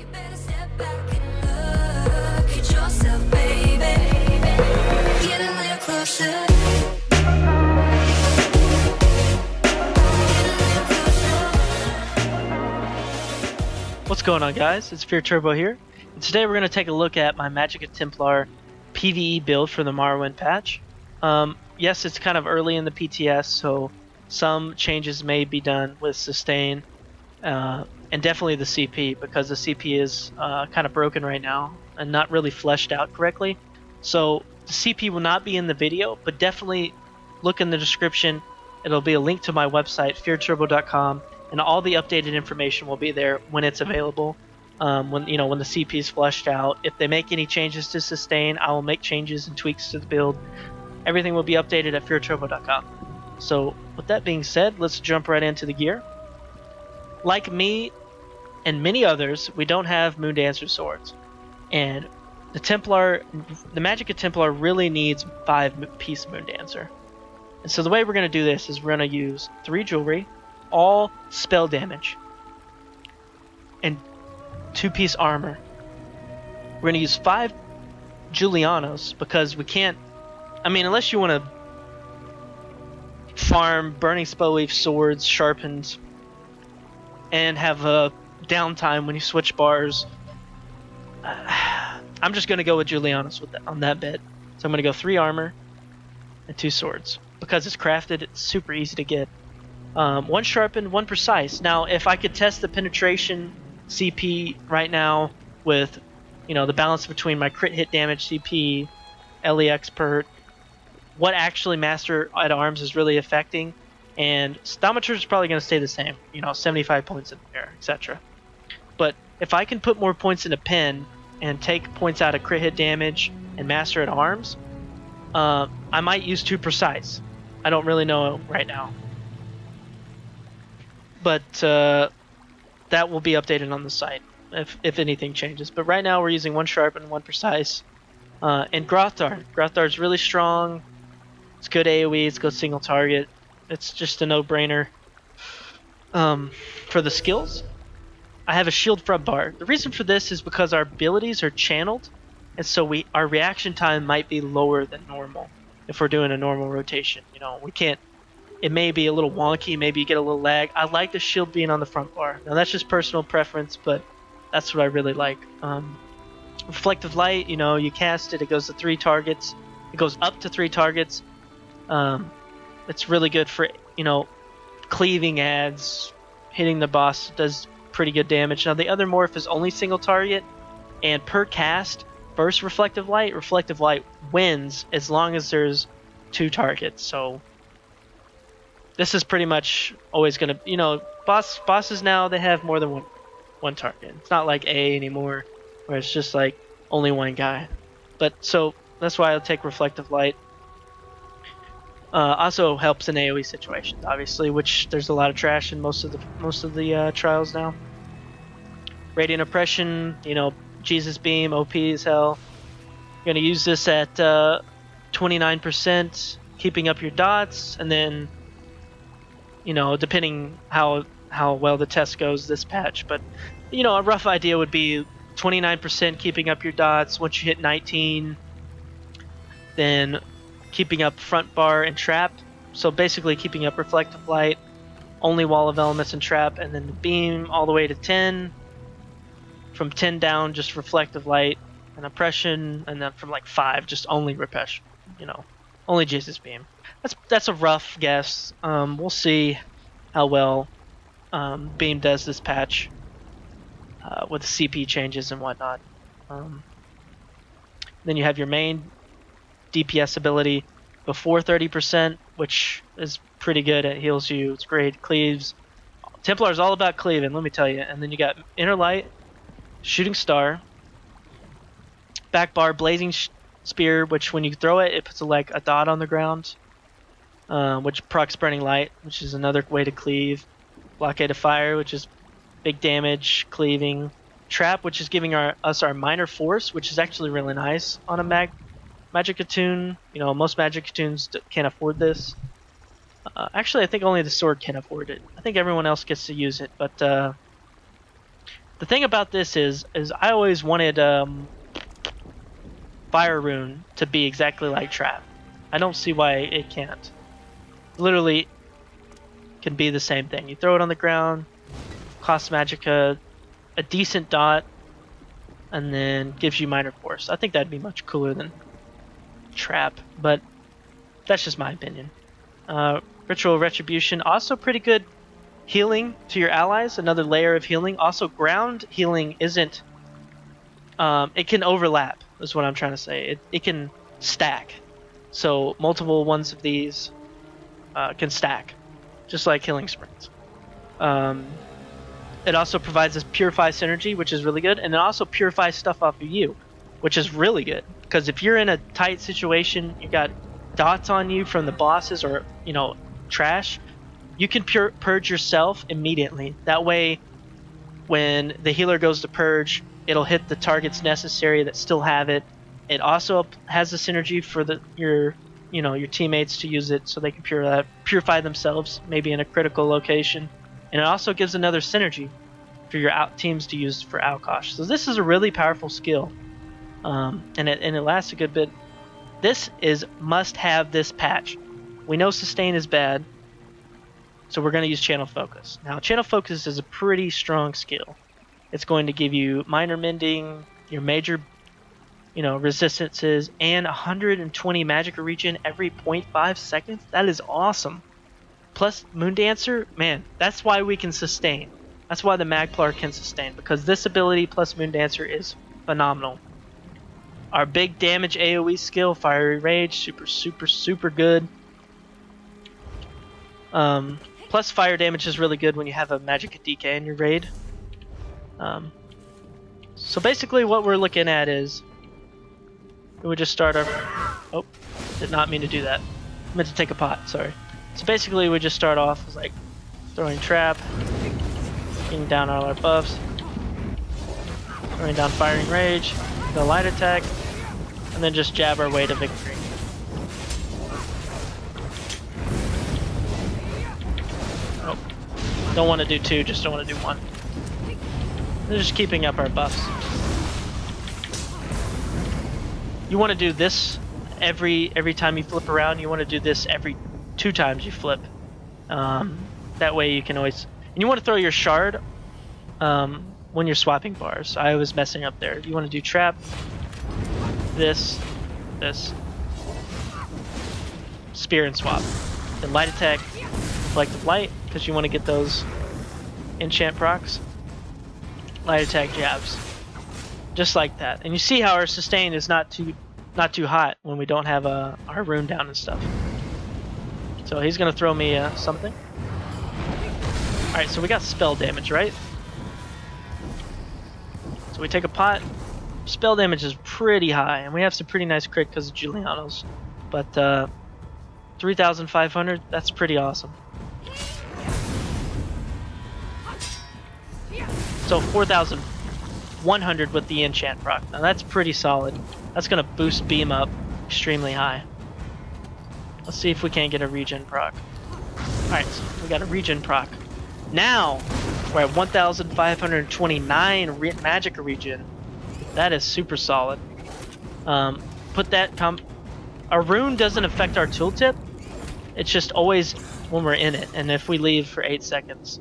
You better step back and look at yourself, baby. Get a little closer. What's going on, guys? It's Fear Turbo here, and today we're going to take a look at my Magicka Templar PvE build for the Morrowind patch. Yes, it's kind of early in the PTS, so some changes may be done with sustain, and definitely the CP, because the CP is kind of broken right now and not really fleshed out correctly. So the CP will not be in the video, but definitely look in the description. It'll be a link to my website, fearturbo.com. And all the updated information will be there when it's available. When the CP is fleshed out. If they make any changes to sustain, I will make changes and tweaks to the build. Everything will be updated at fearturbo.com. So with that being said, let's jump right into the gear. Like me and many others, we don't have Moondancer swords, and the Magicka Templar really needs 5-piece Moondancer. And so the way we're going to do this is we're going to use 3 jewelry, all spell damage, and 2-piece armor. We're going to use 5 Julianos because we can't, unless you want to farm Burning Spellweave swords sharpened and have a downtime when you switch bars. I'm just going to go with Julianos on that bit. So I'm going to go 3 armor and 2 swords. Because it's crafted, it's super easy to get. 1 sharpened, 1 precise. Now, if I could test the penetration CP right now with, the balance between my crit hit damage CP, LE expert, what actually Master at Arms is really affecting, and Stomature is probably going to stay the same, 75 points in there, etc. But if I can put more points in a pen and take points out of crit hit damage and Master at Arms, I might use 2 precise. I don't really know right now. But that will be updated on the site if anything changes. But right now we're using 1 sharp and 1 precise. And Grothar. Grothar is really strong. It's good AoE. It's good single target. It's just a no-brainer. For the skills, I have a shield front bar. The reason for this is because our abilities are channeled, and so our reaction time might be lower than normal if we're doing a normal rotation. We can't. It may be a little wonky, maybe you get a little lag. I like the shield being on the front bar. Now that's just personal preference, but that's what I really like. Reflective light, you cast it, it goes to 3 targets. It goes up to 3 targets. It's really good for, cleaving ads, hitting the boss does pretty good damage. Now the other morph is only single target, and per cast, burst reflective light wins as long as there's 2 targets. So this is pretty much always going to, bosses now, they have more than one target. It's not like A anymore, where it's just like only 1 guy. But so that's why I'll take reflective light. Also helps in AoE situations, obviously, which there's a lot of trash in most of the trials now. Radiant Oppression, Jesus Beam, OP as hell. You're gonna use this at 29%, keeping up your dots, and then depending how well the test goes this patch, but a rough idea would be 29% keeping up your dots. Once you hit 19, then keeping up front bar and trap. So basically keeping up reflective light, only wall of elements and trap, and then the beam all the way to 10. From 10 down, just reflective light and oppression, and then from like 5, just only repression. Only Jesus Beam. That's a rough guess. We'll see how well Beam does this patch with CP changes and whatnot. Then you have your main DPS ability before 30%, which is pretty good. It heals you. It's great. Cleaves. Templar is all about cleaving, let me tell you. And then you got Inner Light, Shooting Star, back bar, Blazing Spear, which when you throw it, it puts a dot on the ground, which procs Burning Light, which is another way to cleave. Blockade of Fire, which is big damage, cleaving. Trap, which is giving us our minor force, which is actually really nice on a Magicka tune. Most Magicka tunes can't afford this. Actually, I think only the sword can afford it. I think everyone else gets to use it, but The thing about this is I always wanted Fire Rune to be exactly like Trap. I don't see why it can't. Literally can be the same thing. You throw it on the ground, costs Magicka a decent dot, and then gives you Minor Force. I think that'd be much cooler than Trap, but that's just my opinion. Ritual Retribution, also pretty good healing to your allies, another layer of healing. Also, ground healing isn't... it can overlap, is what I'm trying to say. It can stack. So multiple ones of these can stack, just like Healing Springs. It also provides this Purify synergy, which is really good, and it also purifies stuff off of you, which is really good. Because if you're in a tight situation, you got dots on you from the bosses or, you know, trash, you can purge yourself immediately. That way, when the healer goes to purge, it'll hit the targets necessary that still have it. It also has a synergy for your teammates to use it so they can purify themselves, maybe in a critical location. And it also gives another synergy for your teams to use for Outkosh. So this is a really powerful skill, and it lasts a good bit. This is must have this patch. We know Sustain is bad, so we're going to use Channel Focus. Now, Channel Focus is a pretty strong skill. It's going to give you minor mending, your major, resistances, and 120 Magicka regen every 0.5 seconds. That is awesome. Plus Moondancer, man, that's why we can sustain. That's why the Magplar can sustain, because this ability plus Moondancer is phenomenal. Our big damage AoE skill, Fiery Rage, super good. Plus fire damage is really good when you have a Magicka DK in your raid. So basically what we're looking at is, we would just start our... Oh, did not mean to do that. I meant to take a pot, sorry. So basically we just start off with like throwing Trap, getting down all our buffs, throwing down Firing Rage, the Light Attack, and then just jab our way to victory. Oh, don't want to do two, just don't want to do one. They're just keeping up our buffs. You want to do this every time you flip around. You want to do this every 2 times you flip. That way you can always... And you want to throw your shard when you're swapping bars. I was messing up there. You want to do Trap, this, Spear and swap. Then Light Attack, Reflective Light, because you want to get those enchant procs. Light Attack jabs. Just like that. And you see how our sustain is not too hot when we don't have our rune down and stuff. So he's gonna throw me something. Alright, so we got spell damage, right? So we take a pot. Spell damage is pretty high, and we have some pretty nice crit because of Giuliano's. But 3,500, that's pretty awesome. So 4,100 with the enchant proc. Now that's pretty solid. That's gonna boost beam up extremely high. Let's see if we can't get a regen proc. Alright, so we got a regen proc. Now we're at 1,529 Magicka regen. That is super solid. Put that our rune doesn't affect our tooltip. It's just always when we're in it, and if we leave for 8 seconds,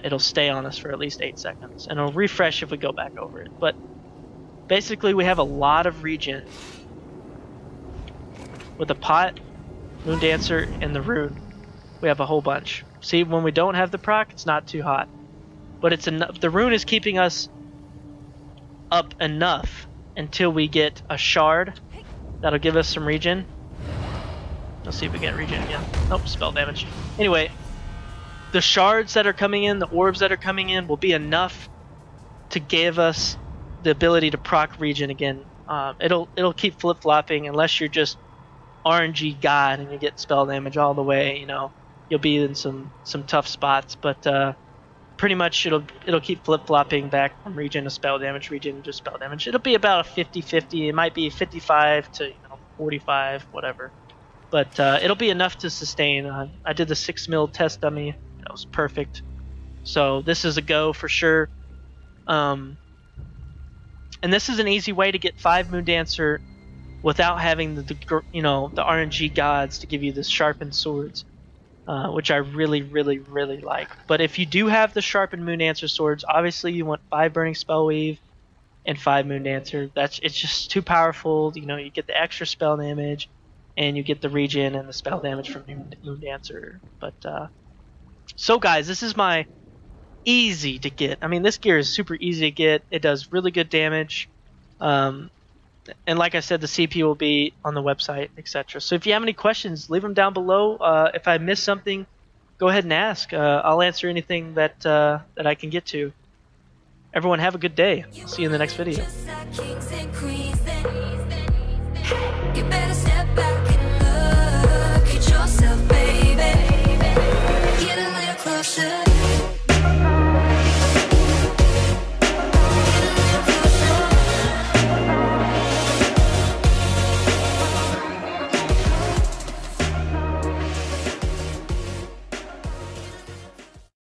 it'll stay on us for at least 8 seconds, and it'll refresh if we go back over it. But basically, we have a lot of regen with the pot, Moondancer, and the rune. We have a whole bunch. See, when we don't have the proc, it's not too hot, but it's enough. The rune is keeping us up enough until we get a shard that'll give us some regen. Let's see if we get regen again. Nope, spell damage. Anyway, the shards that are coming in, the orbs that are coming in, will be enough to give us the ability to proc regen again. It'll keep flip-flopping unless you're just RNG god and you get spell damage all the way. You'll be in some tough spots, but pretty much it'll keep flip-flopping back from regen to spell damage, regen to spell damage. It'll be about a 50-50. It might be 55 to 45, whatever. But it'll be enough to sustain. I did the 6 mil test dummy. That was perfect. So this is a go for sure. And this is an easy way to get 5 Moon Dancer without having the RNG gods to give you the sharpened swords, which I really like. But if you do have the sharpened Moon Dancer swords, obviously you want 5 Burning Spell Weave and 5 Moon Dancer. It's just too powerful. You know, you get the extra spell damage, and you get the regen and the spell damage from Moon Dancer. But so guys, this is my easy to get. I mean, this gear is super easy to get. It does really good damage. And like I said, the CP will be on the website, etc. So if you have any questions, leave them down below. If I missed something, go ahead and ask. I'll answer anything that I can get to. Everyone have a good day. See you in the next video. Just like kings and queens, then you better step back and look at yourself, baby. Get a little closer.